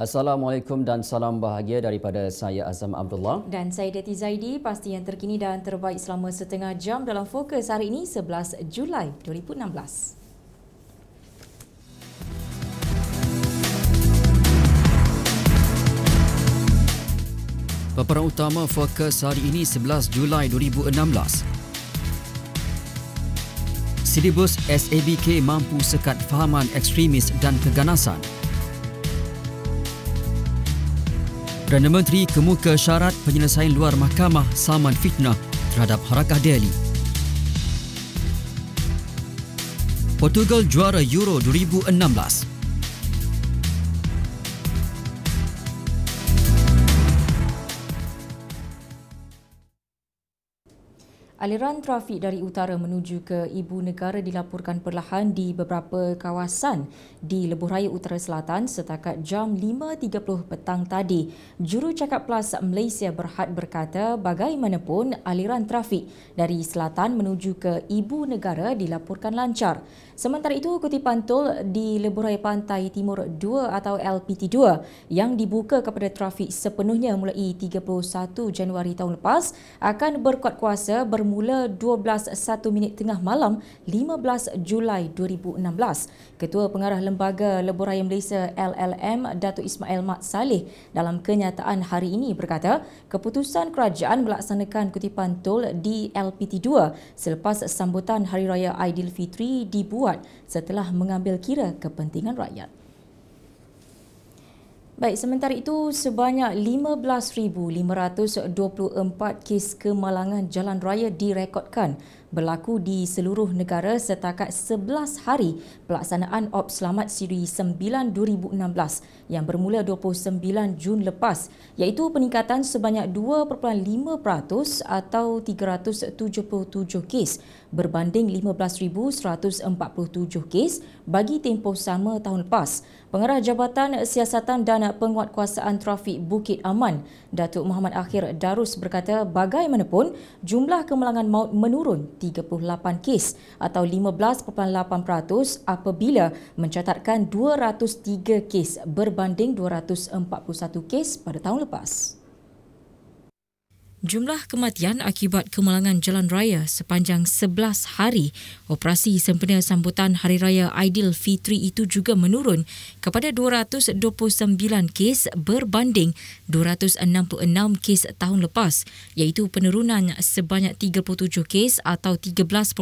Assalamualaikum dan salam bahagia daripada saya Azam Abdullah. Dan saya Deti Zaidi. Pasti yang terkini dan terbaik selama setengah jam dalam Fokus hari ini 11 Julai 2016. Paparan utama Fokus hari ini 11 Julai 2016. Silibus SABK mampu sekat fahaman ekstremis dan keganasan. Perdana Menteri kemuka syarat penyelesaian luar mahkamah saman fitnah terhadap Harakah Delhi. Portugal juara Euro 2016. Aliran trafik dari utara menuju ke ibu negara dilaporkan perlahan di beberapa kawasan di Lebuh Raya Utara Selatan setakat jam 5.30 petang tadi. Jurucakap Plus Malaysia Berhad berkata bagaimanapun aliran trafik dari selatan menuju ke ibu negara dilaporkan lancar. Sementara itu, kutipan tol di Lebuh Raya Pantai Timur 2 atau LPT2 yang dibuka kepada trafik sepenuhnya mulai 31 Januari tahun lepas akan berkuat kuasa bermula 12.01 malam 15 Julai 2016. Ketua Pengarah Lembaga Lebuh Raya Malaysia LLM Datuk Ismail Mat Saleh dalam kenyataan hari ini berkata keputusan kerajaan melaksanakan kutipan tol di LPT2 selepas sambutan Hari Raya Aidilfitri dibuat setelah mengambil kira kepentingan rakyat. Baik, sementara itu sebanyak 15,524 kes kemalangan jalan raya direkodkan berlaku di seluruh negara setakat 11 hari pelaksanaan Op Selamat Siri 9-2016 yang bermula 29 Jun lepas, iaitu peningkatan sebanyak 2.5% atau 377 kes berbanding 15,147 kes bagi tempoh sama tahun lepas. Pengarah Jabatan Siasatan dan Penguatkuasaan Trafik Bukit Aman, Datuk Muhammad Akhir Darus berkata bagaimanapun jumlah kemalangan maut menurun 38 kes atau 15.8% apabila mencatatkan 203 kes berbanding 241 kes pada tahun lepas. Jumlah kematian akibat kemalangan jalan raya sepanjang 11 hari operasi sempena sambutan Hari Raya Aidilfitri itu juga menurun kepada 229 kes berbanding 266 kes tahun lepas, iaitu penurunan sebanyak 37 kes atau 13.9%.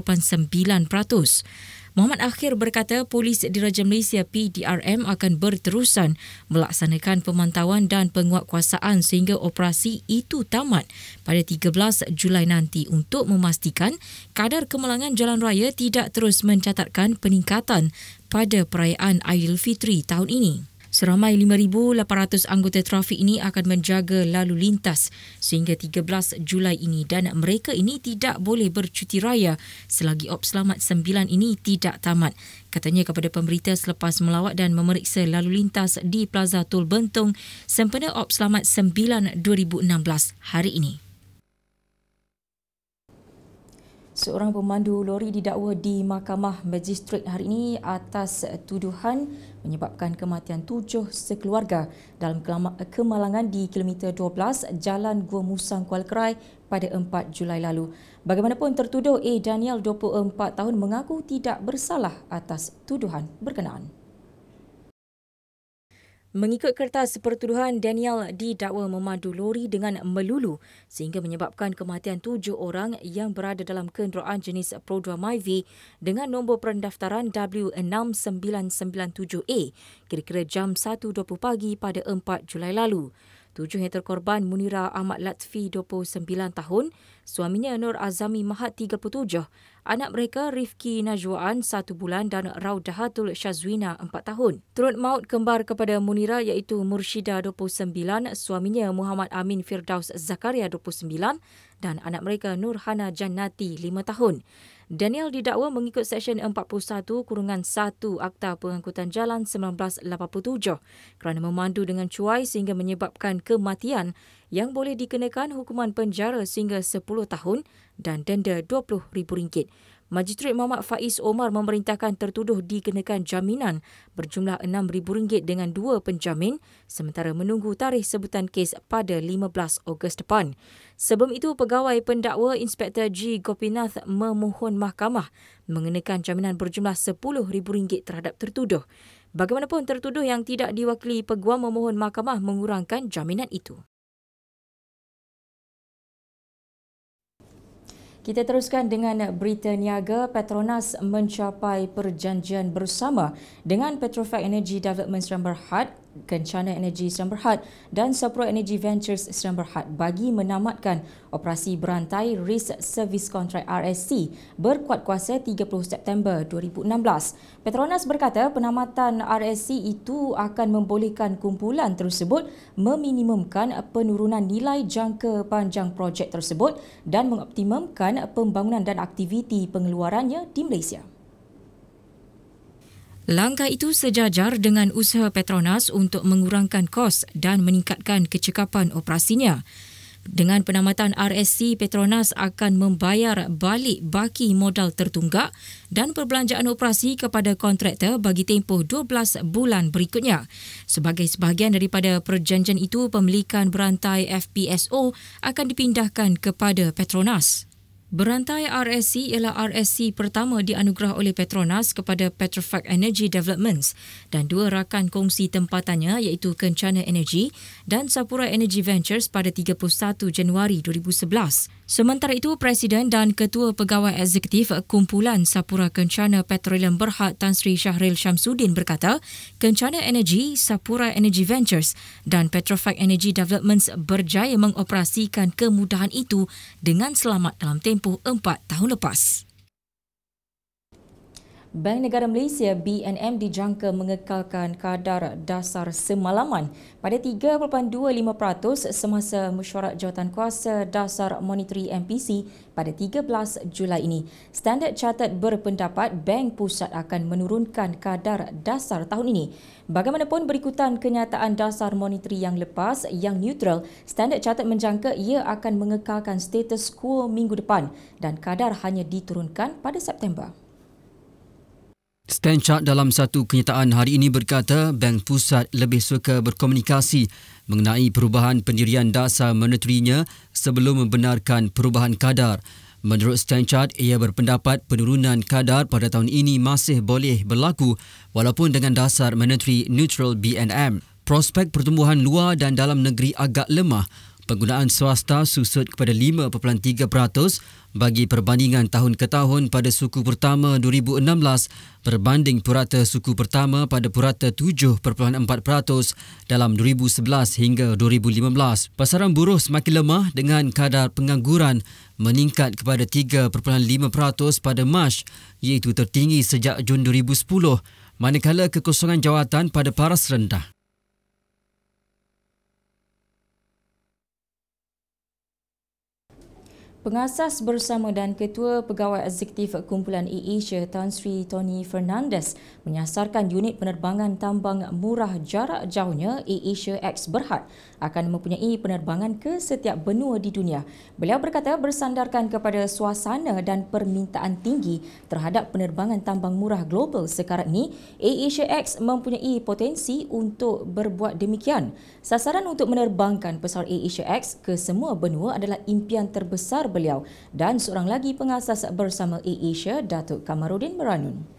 Muhammad Akhir berkata polis Diraja Malaysia PDRM akan berterusan melaksanakan pemantauan dan penguatkuasaan sehingga operasi itu tamat pada 13 Julai nanti untuk memastikan kadar kemalangan jalan raya tidak terus mencatatkan peningkatan pada perayaan Aidilfitri tahun ini. Seramai 5,800 anggota trafik ini akan menjaga lalu lintas sehingga 13 Julai ini dan mereka ini tidak boleh bercuti raya selagi Op Selamat 9 ini tidak tamat. Katanya kepada pemberita selepas melawat dan memeriksa lalu lintas di Plaza Tol Bentong sempena Op Selamat 9 2016 hari ini. Seorang pemandu lori didakwa di Mahkamah Magistrate hari ini atas tuduhan menyebabkan kematian 7 sekeluarga dalam kemalangan di kilometer 12 Jalan Gua Musang Kuala Kerai pada 4 Julai lalu. Bagaimanapun tertuduh A. Daniel 24 tahun mengaku tidak bersalah atas tuduhan berkenaan. Mengikut kertas pertuduhan, Daniel didakwa memandu lori dengan melulu sehingga menyebabkan kematian 7 orang yang berada dalam kenderaan jenis Prodra Myvi dengan nombor pendaftaran W6997A kira-kira jam 1.20 pagi pada 4 Julai lalu. 7 yang terkorban Munira Ahmad Latfi 29 tahun, suaminya Nur Azami Mahat 37, anak mereka Rifki Najwaan 1 bulan dan Raudahatul Syazwina 4 tahun. Turut maut kembar kepada Munira iaitu Mursyida 29, suaminya Muhammad Amin Firdaus Zakaria 29 dan anak mereka Nurhana Jannati 5 tahun. Daniel didakwa mengikut Seksyen 41-1 Akta Pengangkutan Jalan 1987 kerana memandu dengan cuai sehingga menyebabkan kematian yang boleh dikenakan hukuman penjara sehingga 10 tahun dan denda RM20,000. Magistrate Muhammad Faiz Omar memerintahkan tertuduh dikenakan jaminan berjumlah RM6,000 dengan 2 penjamin sementara menunggu tarikh sebutan kes pada 15 Ogos depan. Sebelum itu, Pegawai Pendakwa Inspektor G. Gopinath memohon mahkamah mengenakan jaminan berjumlah RM10,000 terhadap tertuduh. Bagaimanapun, tertuduh yang tidak diwakili peguam memohon mahkamah mengurangkan jaminan itu. Kita teruskan dengan berita niaga. Petronas mencapai perjanjian bersama dengan Petrofac Energy Development Sdn Bhd, Kencana Energy Sdn Bhd dan Sapura Energy Ventures Sdn Bhd bagi menamatkan operasi berantai Risk Service Contract RSC berkuat kuasa 30 September 2016. Petronas berkata penamatan RSC itu akan membolehkan kumpulan tersebut meminimumkan penurunan nilai jangka panjang projek tersebut dan mengoptimumkan pembangunan dan aktiviti pengeluarannya di Malaysia. Langkah itu sejajar dengan usaha Petronas untuk mengurangkan kos dan meningkatkan kecekapan operasinya. Dengan penamatan RSC, Petronas akan membayar balik baki modal tertunggak dan perbelanjaan operasi kepada kontraktor bagi tempoh 12 bulan berikutnya. Sebagai sebahagian daripada perjanjian itu, pemilikan berantai FPSO akan dipindahkan kepada Petronas. Berantai RSC ialah RSC pertama dianugerah oleh Petronas kepada Petrofac Energy Developments dan 2 rakan kongsi tempatannya iaitu Kencana Energy dan Sapura Energy Ventures pada 31 Januari 2011. Sementara itu, Presiden dan Ketua Pegawai Eksekutif Kumpulan Sapura Kencana Petroleum Berhad Tan Sri Syahril Syamsuddin berkata, Kencana Energy, Sapura Energy Ventures dan Petrofac Energy Developments berjaya mengoperasikan kemudahan itu dengan selamat dalam tempoh 4 tahun lepas. Bank Negara Malaysia BNM dijangka mengekalkan kadar dasar semalaman pada 3.25% semasa mesyuarat Jawatankuasa Dasar Monetary MPC pada 13 Julai ini. Standard Chartered berpendapat Bank Pusat akan menurunkan kadar dasar tahun ini. Bagaimanapun, berikutan kenyataan dasar monetary yang lepas yang neutral, Standard Chartered menjangka ia akan mengekalkan status quo minggu depan dan kadar hanya diturunkan pada September. Stanchart dalam satu kenyataan hari ini berkata Bank Pusat lebih suka berkomunikasi mengenai perubahan pendirian dasar monetarinya sebelum membenarkan perubahan kadar. Menurut Stanchart, ia berpendapat penurunan kadar pada tahun ini masih boleh berlaku walaupun dengan dasar monetary neutral BNM. Prospek pertumbuhan luar dan dalam negeri agak lemah. Penggunaan swasta susut kepada 5.3% bagi perbandingan tahun ke tahun pada suku pertama 2016 berbanding purata suku pertama pada purata 7.4% dalam 2011 hingga 2015. Pasaran buruh semakin lemah dengan kadar pengangguran meningkat kepada 3.5% pada Mac, iaitu tertinggi sejak Jun 2010, manakala kekosongan jawatan pada paras rendah. Pengasas bersama dan Ketua Pegawai Eksekutif Kumpulan AirAsia Tan Sri Tony Fernandes menyasarkan unit penerbangan tambang murah jarak jauhnya AirAsia X Berhad akan mempunyai penerbangan ke setiap benua di dunia. Beliau berkata bersandarkan kepada suasana dan permintaan tinggi terhadap penerbangan tambang murah global sekarang ini, AirAsia X mempunyai potensi untuk berbuat demikian. Sasaran untuk menerbangkan pesawat AirAsia X ke semua benua adalah impian terbesar beliau dan seorang lagi pengasas bersama AirAsia, Datuk Kamarudin Meranun.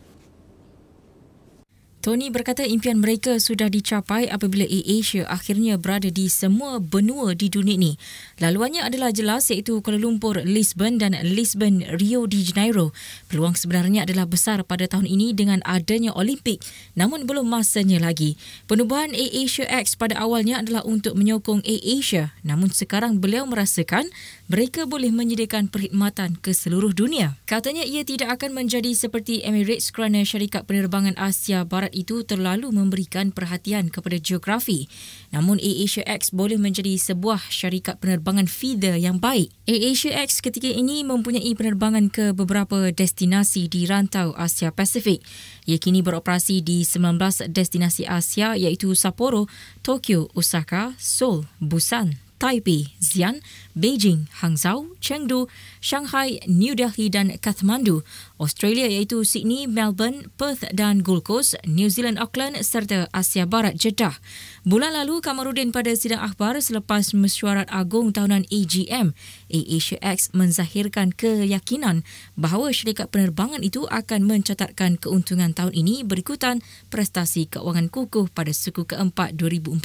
Tony berkata impian mereka sudah dicapai apabila AirAsia akhirnya berada di semua benua di dunia ini. Laluannya adalah jelas iaitu Kuala Lumpur, Lisbon dan Lisbon, Rio de Janeiro. Peluang sebenarnya adalah besar pada tahun ini dengan adanya Olimpik, namun belum masanya lagi. Penubuhan AirAsia X pada awalnya adalah untuk menyokong AirAsia, namun sekarang beliau merasakan mereka boleh menyediakan perkhidmatan ke seluruh dunia. Katanya ia tidak akan menjadi seperti Emirates kerana syarikat penerbangan Asia Barat itu terlalu memberikan perhatian kepada geografi. Namun AirAsia X boleh menjadi sebuah syarikat penerbangan feeder yang baik. AirAsia X ketika ini mempunyai penerbangan ke beberapa destinasi di rantau Asia Pasifik. Ia kini beroperasi di 19 destinasi Asia iaitu Sapporo, Tokyo, Osaka, Seoul, Busan, Taipei, Xi'an, Beijing, Hangzhou, Chengdu, Shanghai, New Delhi dan Kathmandu. Australia iaitu Sydney, Melbourne, Perth dan Gold Coast, New Zealand Auckland serta Asia Barat Jeddah. Bulan lalu, Kamarudin pada sidang akhbar selepas mesyuarat agung tahunan AGM, AirAsia X menzahirkan keyakinan bahawa syarikat penerbangan itu akan mencatatkan keuntungan tahun ini berikutan prestasi keuangan kukuh pada suku keempat 2014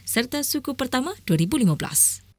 serta suku pertama 2015.